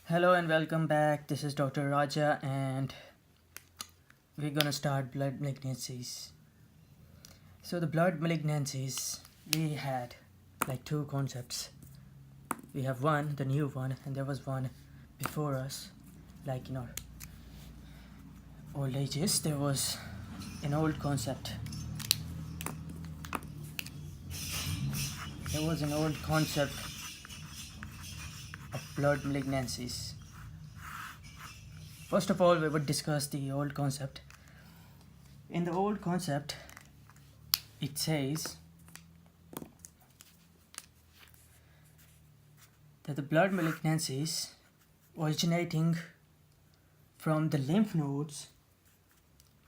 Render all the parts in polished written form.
Hello and welcome back. This is Dr. Raja, and we're gonna start blood malignancies. So, the blood malignancies, we had like two concepts. We have one, the new one, and there was one before us, like in our old ages. There was an old concept. There was an old concept of blood malignancies. First of all, we would discuss the old concept. In the old concept, it says that the blood malignancies originating from the lymph nodes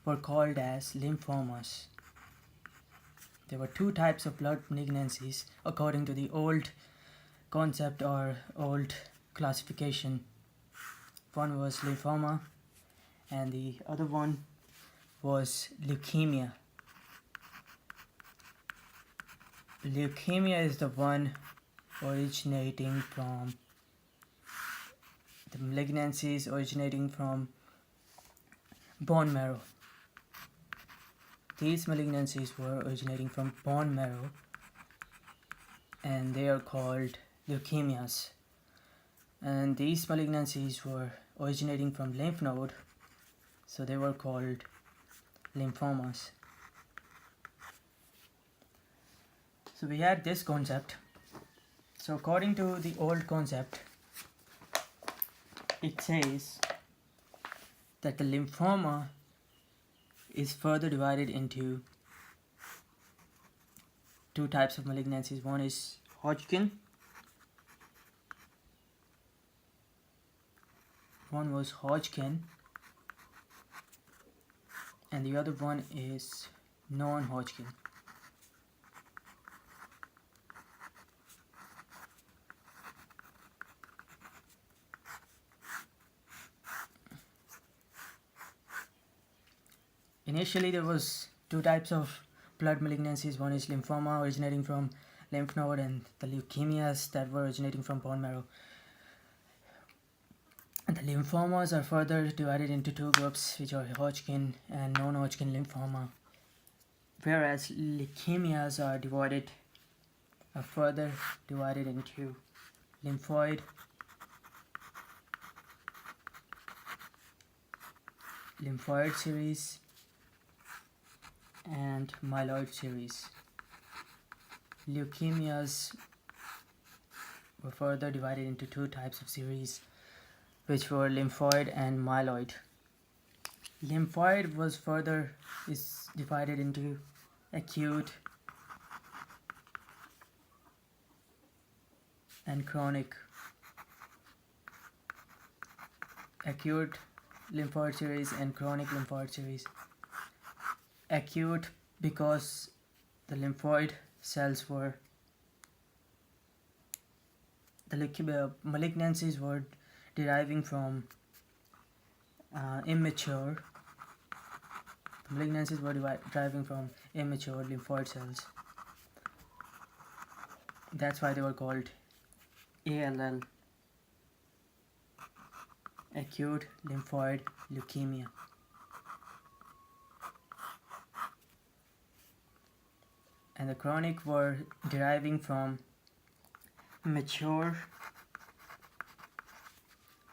were called as lymphomas. There were two types of blood malignancies according to the old concept or old classification. One was lymphoma and the other one was leukemia. Leukemia is the one originating from the malignancies originating from bone marrow. These malignancies were originating from bone marrow and they are called leukemias. And these malignancies were originating from lymph node, so they were called lymphomas. So we had this concept. So according to the old concept, it says that the lymphoma is further divided into two types of malignancies. One is Hodgkin. One was Hodgkin and the other one is non-Hodgkin. Initially there was two types of blood malignancies. One is lymphoma originating from lymph node and the leukemias that were originating from bone marrow. And the lymphomas are further divided into two groups, which are Hodgkin and non-Hodgkin lymphoma, whereas leukemias are further divided into lymphoid, series and myeloid series. Leukemias were further divided into two types of series, which were lymphoid and myeloid. Lymphoid is divided into acute and chronic. Acute lymphoid series and chronic lymphoid series. Acute because the lymphoid cells were, the malignancies were deriving from immature. The malignancies were deriving from immature lymphoid cells. That's why they were called ALL, acute lymphoid leukemia. And the chronic were deriving from mature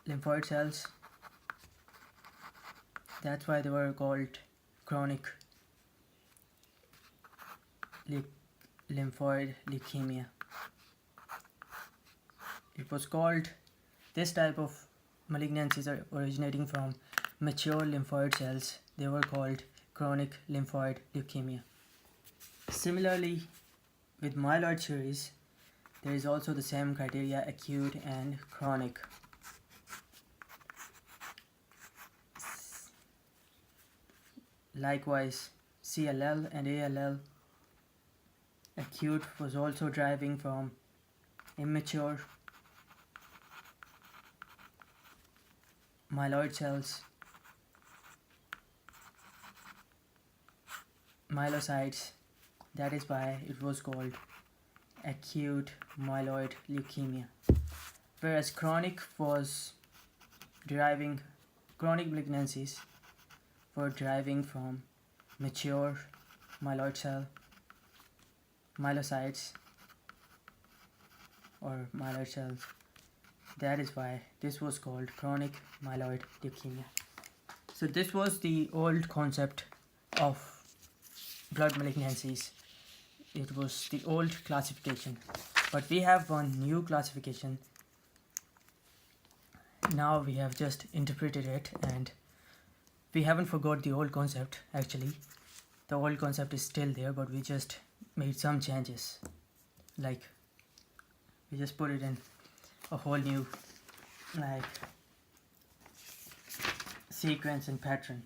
lymphoid cells. That's why they were called chronic lymphoid leukemia. It was called, this type of malignancies are originating from mature lymphoid cells. They were called chronic lymphoid leukemia. Similarly, with myeloid series, there is also the same criteria, acute and chronic. Likewise, CLL and ALL, acute was also deriving from immature myeloid cells, myelocytes. That is why it was called acute myeloid leukemia. Whereas chronic was deriving chronic malignancies were deriving from mature myeloid cell, myelocytes, or myeloid cells. That is why this was called chronic myeloid leukemia. So this was the old concept of blood malignancies. It was the old classification, but we have one new classification. Now we have just interpreted it, and we haven't forgot the old concept. Actually, the old concept is still there, but we just made some changes. Like, we just put it in a whole new sequence and pattern.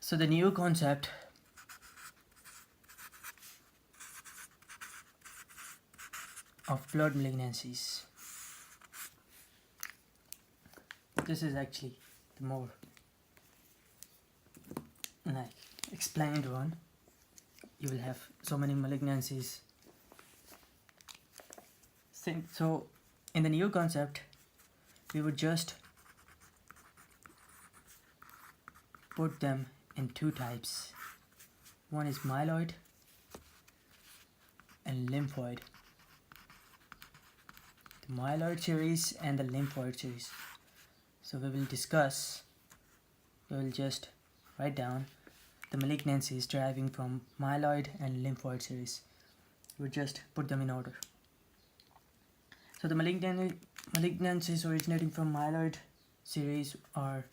So the new concept of blood malignancies, this is actually the more explained one. You will have so many malignancies. So in the new concept, we would just put them in two types. One is myeloid and lymphoid. The myeloid series and the lymphoid series. So we will just write down the malignancies deriving from myeloid and lymphoid series. We'll just put them in order. So the malignancies originating from myeloid series are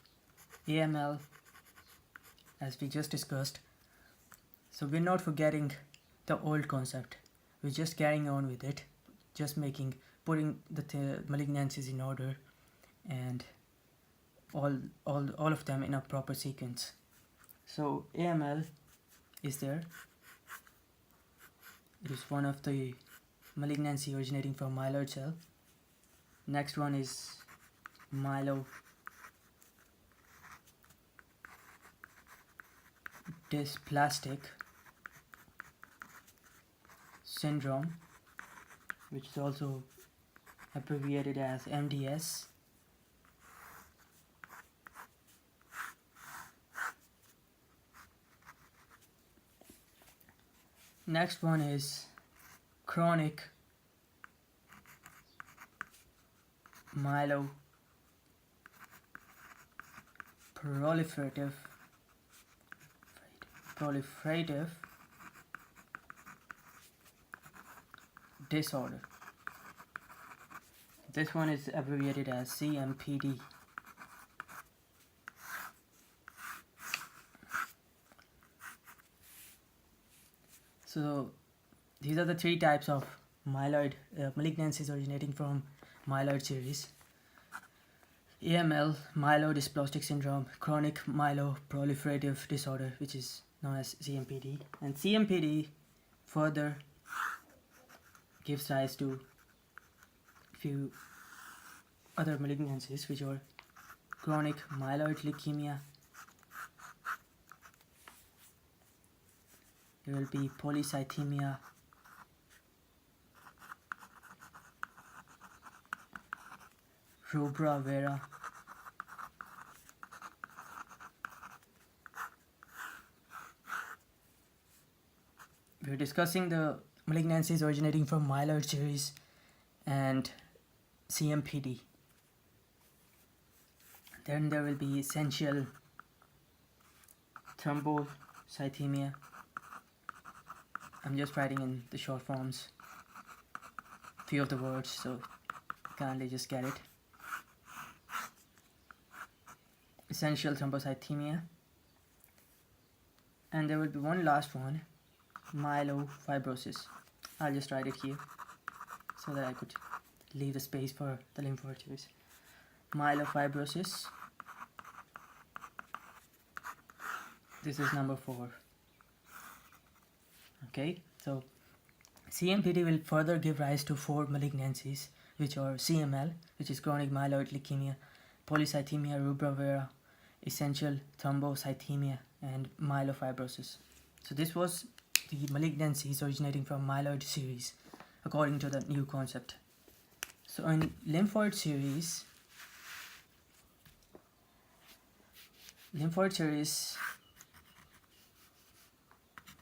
AML, as we just discussed. So we're not forgetting the old concept. We're just carrying on with it, just putting the malignancies in order, and all of them in a proper sequence. So AML is there. It is one of the malignancy originating from myeloid cell. Next one is myelodysplastic syndrome, which is also abbreviated as MDS. Next one is chronic myeloproliferative disorder. This one is abbreviated as CMPD. So these are the three types of malignancies originating from myeloid series: AML, myelodysplastic syndrome, chronic myeloproliferative disorder, which is known as CMPD. And CMPD further gives rise to few other malignancies, which are chronic myeloid leukemia. There will be polycythemia, rubra vera, we're discussing the malignancies originating from myeloid series and CMPD. Then there will be essential thrombocythemia. I'm just writing in the short forms, few of the words, so kindly just get it. Essential thrombocythemia. And there will be one last one, myelofibrosis. I'll just write it here so that I could leave the space for the lymphoid series. Myelofibrosis. This is number 4. Okay, so CMPD will further give rise to 4 malignancies, which are CML, which is chronic myeloid leukemia, polycythemia rubra vera, essential thrombocythemia, and myelofibrosis. So this was the malignancies originating from myeloid series according to the new concept. So in lymphoid series, lymphoid series,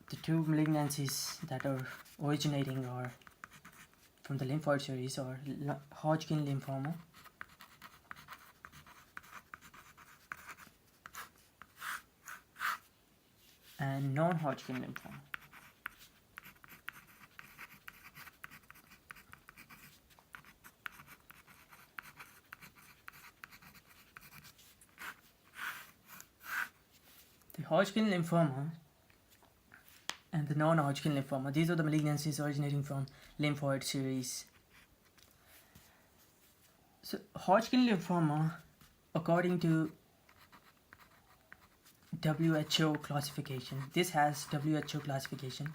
the two malignancies that are originating are from the lymphoid series are Hodgkin lymphoma and non-Hodgkin lymphoma. The Hodgkin lymphoma and the non-Hodgkin lymphoma, these are the malignancies originating from lymphoid series. So Hodgkin lymphoma, according to WHO classification, this has WHO classification.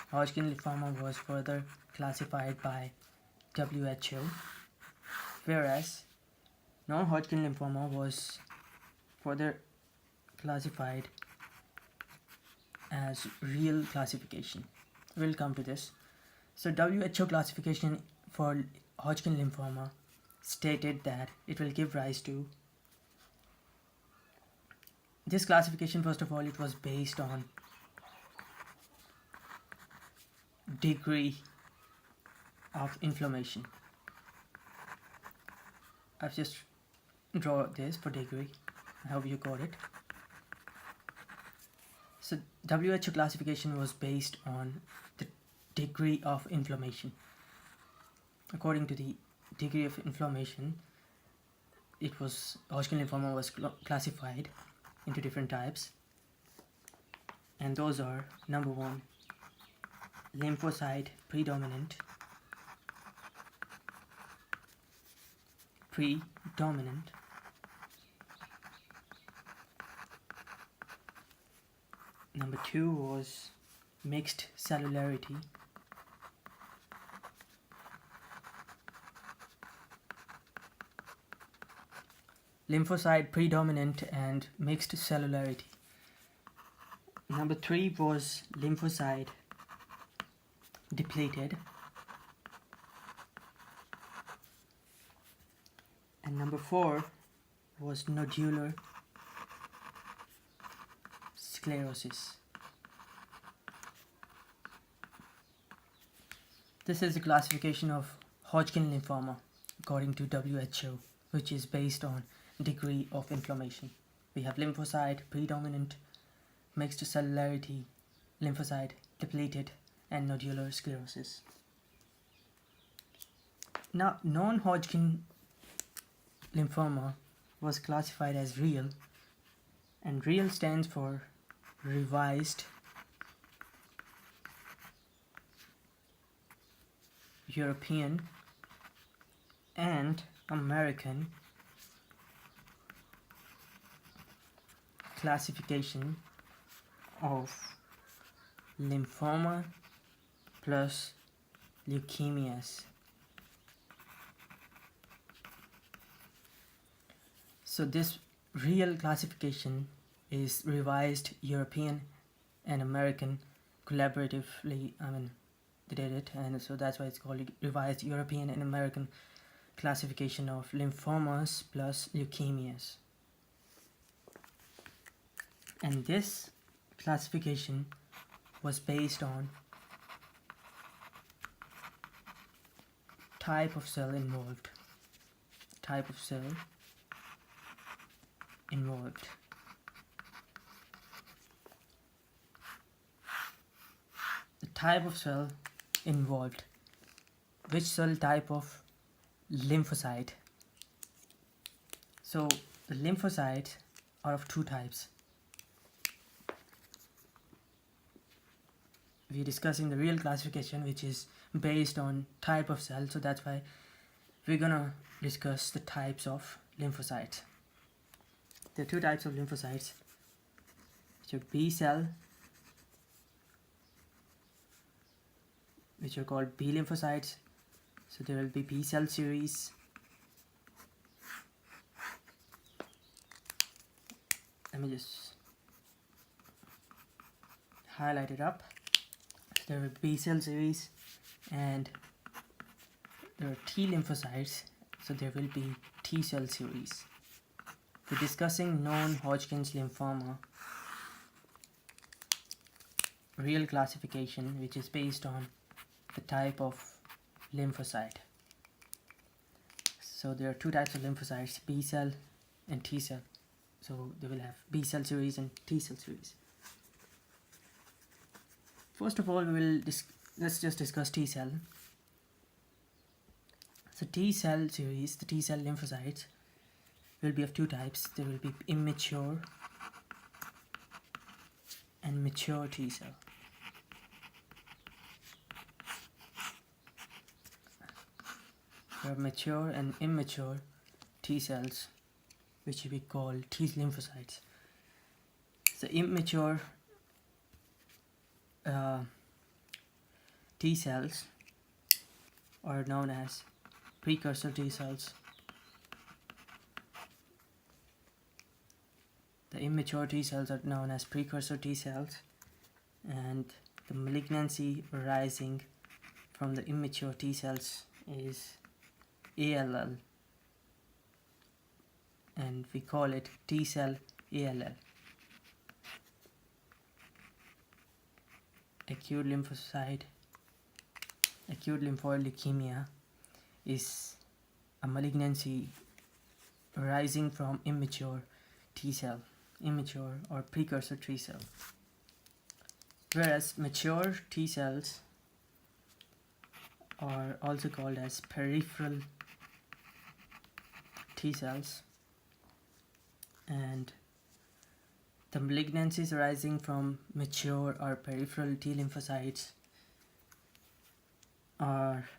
Hodgkin lymphoma was further classified by WHO, whereas non-Hodgkin lymphoma was further classified as real classification. We'll come to this. So WHO classification for Hodgkin lymphoma stated that it will give rise to this classification. First of all, it was based on degree of inflammation. I've just draw this for degree. I hope you got it. So WHO classification was based on the degree of inflammation. According to the degree of inflammation, Hodgkin lymphoma was classified into different types, and those are: number 1, lymphocyte predominant, number 2 was mixed cellularity, lymphocyte predominant and mixed cellularity. Number 3 was lymphocyte depleted, and number 4 was nodular sclerosis. This is the classification of Hodgkin lymphoma according to WHO, which is based on degree of inflammation. We have lymphocyte predominant, mixed cellularity, lymphocyte depleted, and nodular sclerosis. Now, non-Hodgkin lymphoma was classified as real, and real stands for Revised European and American classification of lymphoma plus leukemias. So this real classification is Revised European and American collaboratively, they did it, and so that's why it's called Revised European and American classification of lymphomas plus leukemias. And this classification was based on type of cell involved. The type of cell involved. Which cell type of lymphocyte? So the lymphocytes are of two types. We're discussing the real classification, which is based on type of cell, so that's why we're gonna discuss the types of lymphocytes. There are two types of lymphocytes, which are B cell, which are called B lymphocytes. So there will be B cell series. Let me just highlight it up. There will be B cell series, and there are T lymphocytes, so there will be T cell series. We're discussing non-Hodgkin's lymphoma, real classification, which is based on the type of lymphocyte. So there are two types of lymphocytes, B cell and T cell. So they will have B cell series and T cell series. First of all, let's just discuss T cell. So T cell series, the T cell lymphocytes, will be of two types. There will be immature and mature T cell. There are mature and immature T cells, which we call T lymphocytes. The immature T cells are known as precursor T cells. The immature T cells are known as precursor T cells, and the malignancy arising from the immature T cells is ALL, and we call it T cell ALL. Acute lymphoid leukemia is a malignancy arising from immature T cell, immature or precursor T cell. Whereas mature T cells are also called as peripheral T cells, and the malignancies arising from mature or peripheral T lymphocytes are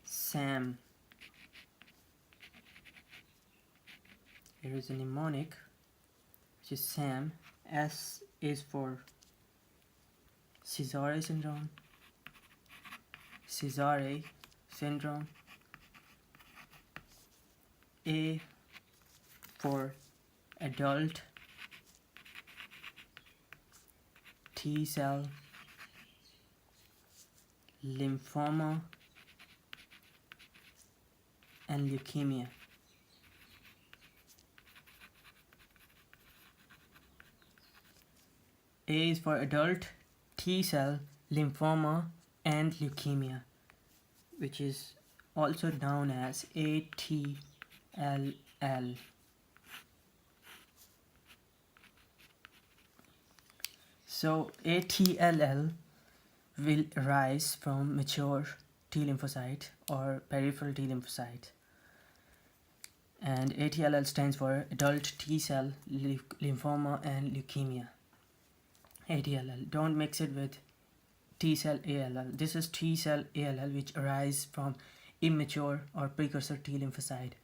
SAM. Here is a mnemonic, which is SAM. S is for Sézary syndrome. A for adult T cell lymphoma and leukemia. A is for adult T cell lymphoma and leukemia, which is also known as ATLL. So ATLL will arise from mature T lymphocyte or peripheral T lymphocyte, and ATLL stands for adult T cell lymphoma and leukemia. ATLL, don't mix it with T cell ALL. This is T cell ALL, which arise from immature or precursor T lymphocyte,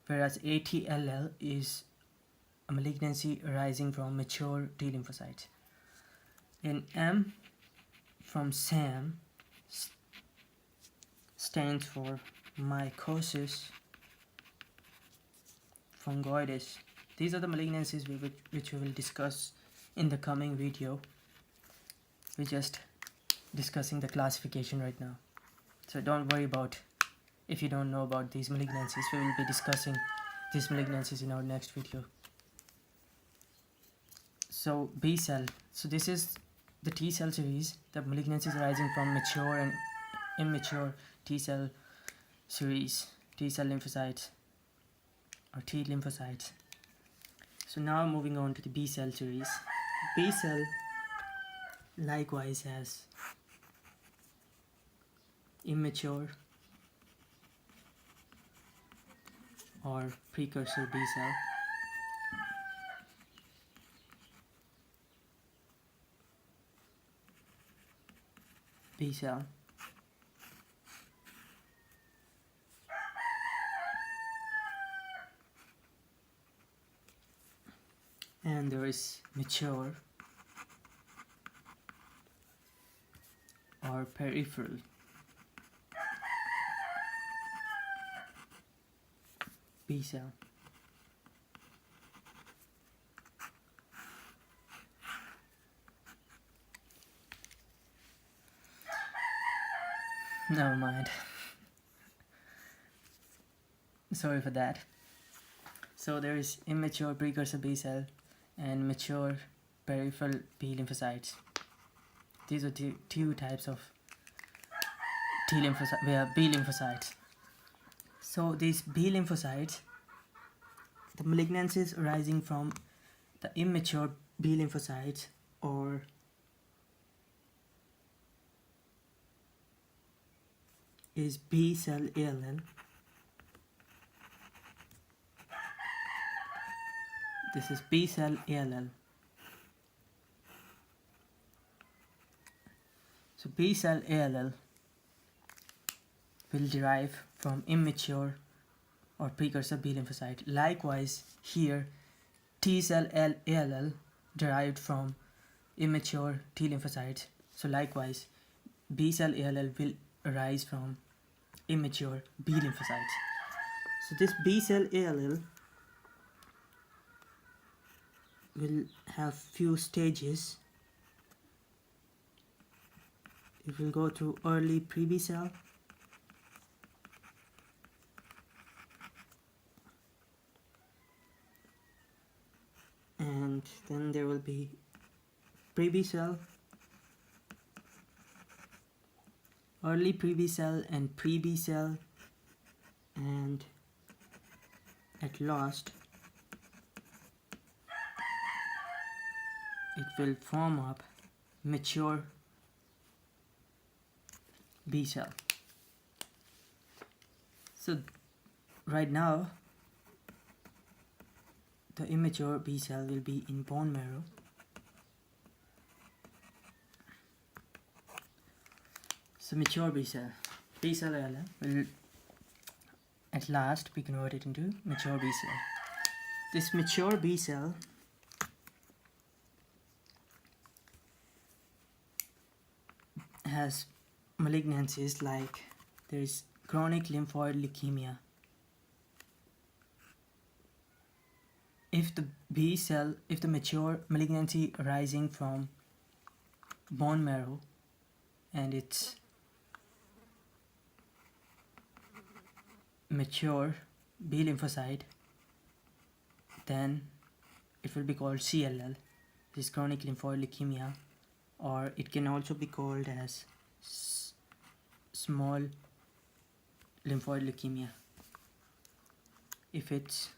whereas ATLL is a malignancy arising from mature T lymphocytes. And M from SAM stands for mycosis fungoides. These are the malignancies which we will discuss in the coming video. We're just discussing the classification right now, so don't worry about if you don't know about these malignancies. We will be discussing these malignancies in our next video. So B cell, so this is the T cell series, the malignancies arising from mature and immature T cell series, T cell lymphocytes or T lymphocytes. So now moving on to the B cell series. B cell likewise has immature or precursor B cell, B cell, and there is mature or peripheral B cell. Never mind. Sorry for that. So there is immature precursor B cell and mature peripheral B lymphocytes. These are two types of B lymphocytes. So these B lymphocytes, the malignancies arising from the immature B lymphocytes or is B cell ALL. This is B cell ALL. So B cell ALL will derive from immature or precursor B lymphocyte. Likewise, here T cell ALL derived from immature T lymphocytes. So likewise, B cell ALL will arise from immature B lymphocytes. So this B cell ALL will have few stages. It will go through early pre-B cell, and then there will be pre-B cell, early pre-B cell and pre-B cell, and at last it will form up mature B cell. So right now the immature B cell will be in bone marrow. So mature B cell ALL will at last be converted into mature B cell. This mature B cell has malignancies like there is chronic lymphoid leukemia. If the mature malignancy arising from bone marrow and it's mature B lymphocyte, then it will be called CLL, this is chronic lymphoid leukemia, or it can also be called as small lymphoid leukemia if it's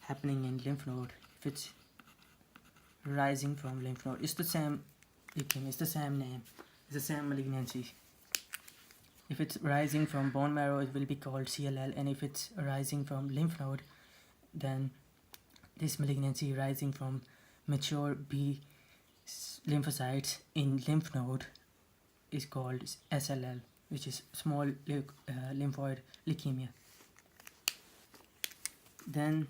happening in lymph node, if it's rising from lymph node. It's the same leukemia, it's the same name, it's the same malignancy. If it's rising from bone marrow, it will be called CLL, and if it's arising from lymph node, then this malignancy rising from mature B lymphocytes in lymph node is called SLL, which is small lymphoid leukemia. Then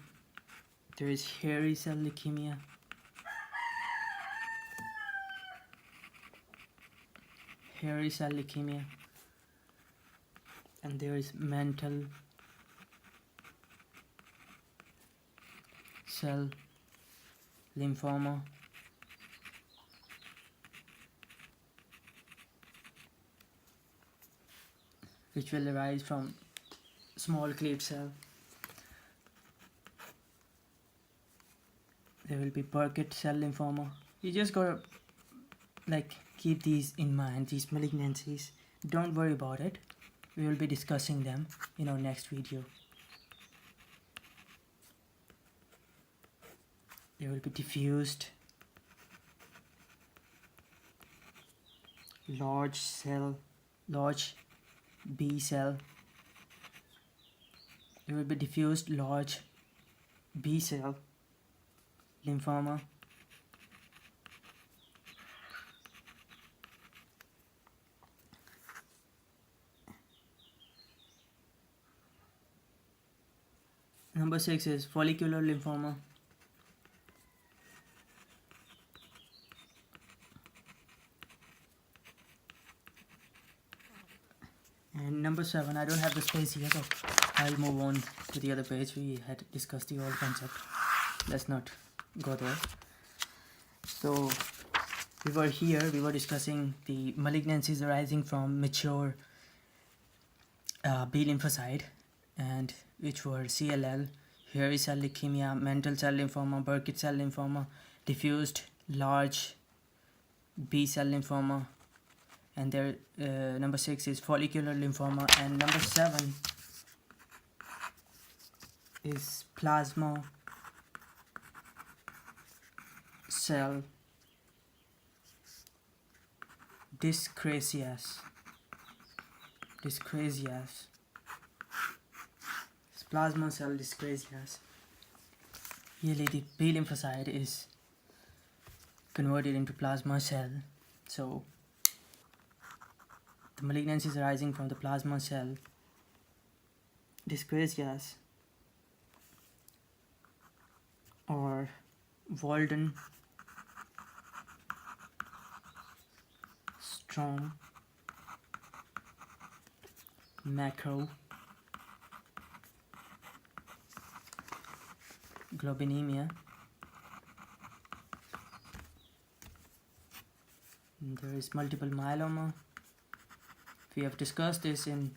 there is hairy cell leukemia, and there is mantle cell lymphoma, which will arise from small cleaved cell. There will be Burkitt cell lymphoma. You just gotta keep these in mind, these malignancies. Don't worry about it. We will be discussing them in our next video. There will be diffused large B cell. There will be diffused large B cell lymphoma. Number 6 is follicular lymphoma. And number 7, I don't have the space here, so I'll move on to the other page. We had discussed the old concept. Let's not go there. So we were discussing the malignancies arising from mature B lymphocyte, and which were CLL, hairy cell leukemia, mantle cell lymphoma, Burkitt cell lymphoma, diffused large B cell lymphoma, and there number 6 is follicular lymphoma, and number 7 is plasma cell dyscrasias. Plasma cell dyscrasias. Usually the B lymphocyte is converted into plasma cell, so the malignancies arising from the plasma cell dyscrasias or Waldenstrom macroglobulinemia. There is multiple myeloma. We have discussed this in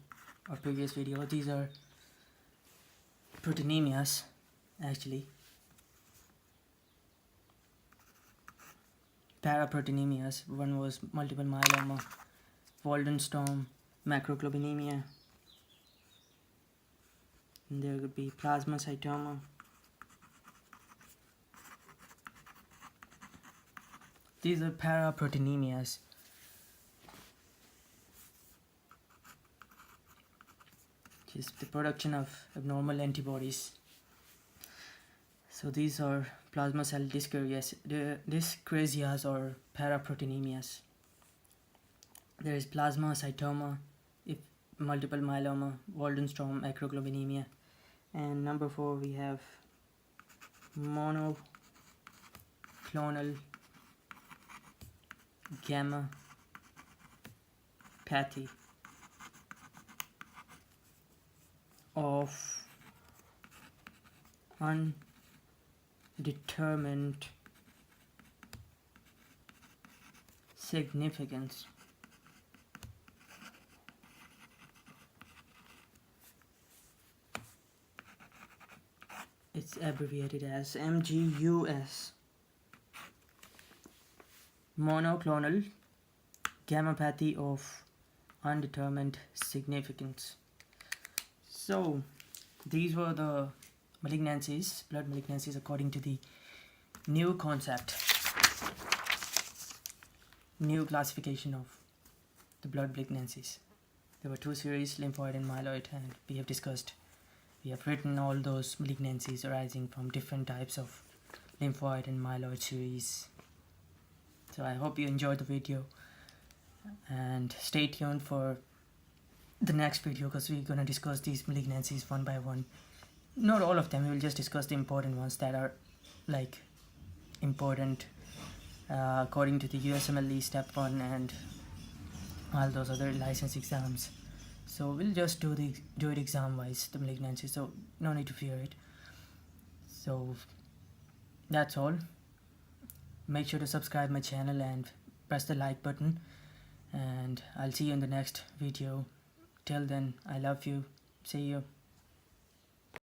our previous video. These are proteinemias, actually. Paraproteinemias. One was multiple myeloma, Waldenstrom macroglobulinemia. And there could be plasmacytoma. These are paraproteinemias. Which is the production of abnormal antibodies. So these are plasma cell dyscrasias or paraproteinemias. There is plasmacytoma, multiple myeloma, Waldenstrom macroglobulinemia, and number 4 we have monoclonal gammopathy of undetermined significance. It's abbreviated as MGUS. Monoclonal gammopathy of undetermined significance. So these were the malignancies, blood malignancies, according to the new concept, new classification of the blood malignancies. There were 2 series, lymphoid and myeloid, and we have written all those malignancies arising from different types of lymphoid and myeloid series. So I hope you enjoyed the video, and stay tuned for the next video, because we're going to discuss these malignancies one by one. Not all of them, we will just discuss the important ones that are like important according to the USMLE step 1 and all those other license exams. So we'll just do it exam wise, the malignancies, so no need to fear it. So that's all. Make sure to subscribe my channel and press the like button, and I'll see you in the next video. Till then, I love you. See you.